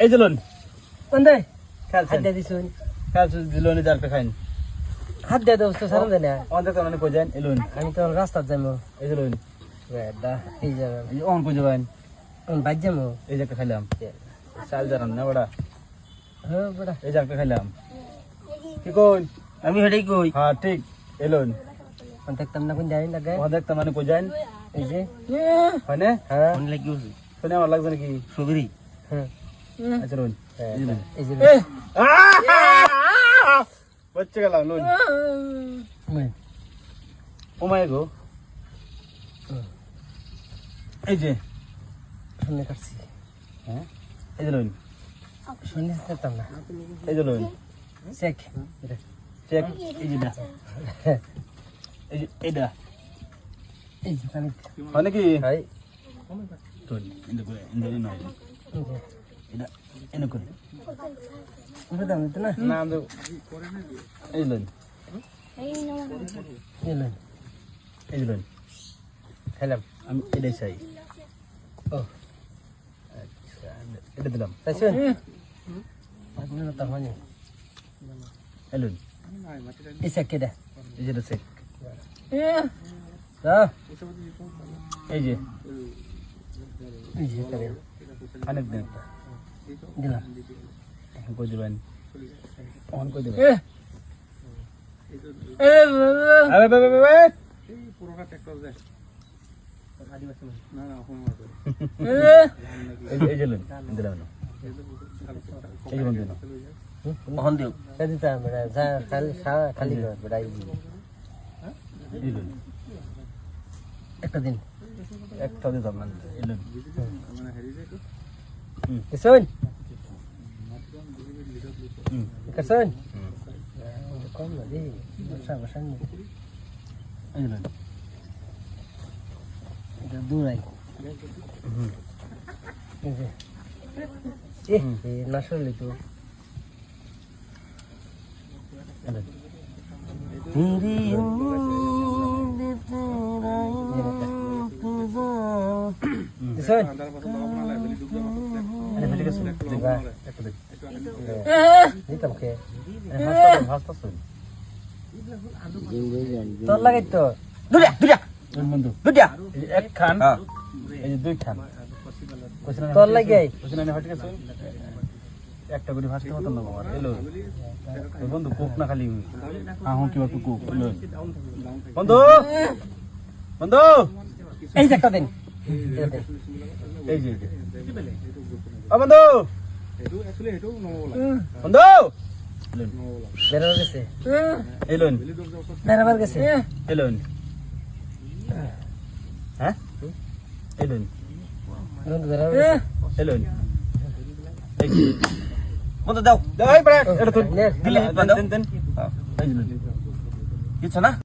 এই যে লোন কোন দে খেলছেন হাত দিয়ে দিছুন খেলছেন লোনে জালটা খাইন হাত দিয়ে দোস্ত সারাম দে না অনেক মানে কই যান এই লোন আমি তো রাস্তা যাবো এই যে লোন বেডা এই যাবে এই যে অন কই যাবেন কোন বাইক যাবো এই যে একটা খাইলাম চাল জানান না বড়া হ্যাঁ বড়া এই যে একটা খাইলাম কি কোন আমি হেডেই কই হ্যাঁ ঠিক এই লোন কোন দেখতাম না কোন জানি লাগে অনেক মানে কই যান এই যে হয় না হ্যাঁ কোন লাগিও শুনে আমার লাগবে নাকি সবরি হ্যাঁ আচ্ছা লোন এই যে লোন এই যে বচ্চে গেলাম লোন ও মাই গো এই যে শুনে কাটছি হ্যাঁ এই যে লোন শুনে দেখতাম না এই যে লোন চেক চেক এই যে এই যে এটা এই যে কানে হয় নাকি হাই তোর ইন্দু করে ইন্দু নয় এটা এনে করে ওটা দাম তো না না আমি এই লোন এই লো এই যে লোন খেলাম আমি এটাই চাই ও আচ্ছা এটা দিলাম তাই শুন আপনি তো মানে এই লোন এই চেক কেডা এই যেটা চেক দা এই যে এই যে করে অনেক দিন দিলাম এখন কই দিবেন অন কই দিবেন আরে বে বে বে বে পুরোটা ট্রাক্টর যায় না না এই যে লোন দিলাম না এই যে বন্ধ না ওখান দিও কদি তা মেরা যা খালি খালি করে বড়াই এই লোন একটা দিন একটা দিতাম না এই লোন শুন হুম শুন কম না দি বসা বসা এই যে লোন এটা দূরাই হুম এই যে এই নাশলে তো तेरी শুন আরে ফেলে গেছে দিবা একটা দেখ দিতাম কে হাসতা শুন তোর লাগাই তো দুরিয়া দুরিয়া বন্ধু দুরিয়া এক খান হ্যাঁ এই যে দুই খান তোর লাগে কোশ্চেন আমি হটকে শুন একটা করে ফার্স্ট মত না বাবা এলো বন্ধু কোক না খালি হ্যাঁ হুঁ কি একটু কোক এলো বন্ধু বন্ধু এই যে একটা দিন এই যে ও বন্ধু বন্ধু বেরোবার গেছে এলোন বেরোবার গেছে এলোন হ্যাঁ এলোন বন্ধু বেরোবার গেছে এলোন বন্ধ দাও দাও এই বড় এটা তো নে দিলে দেন দেন এই যে কিছু না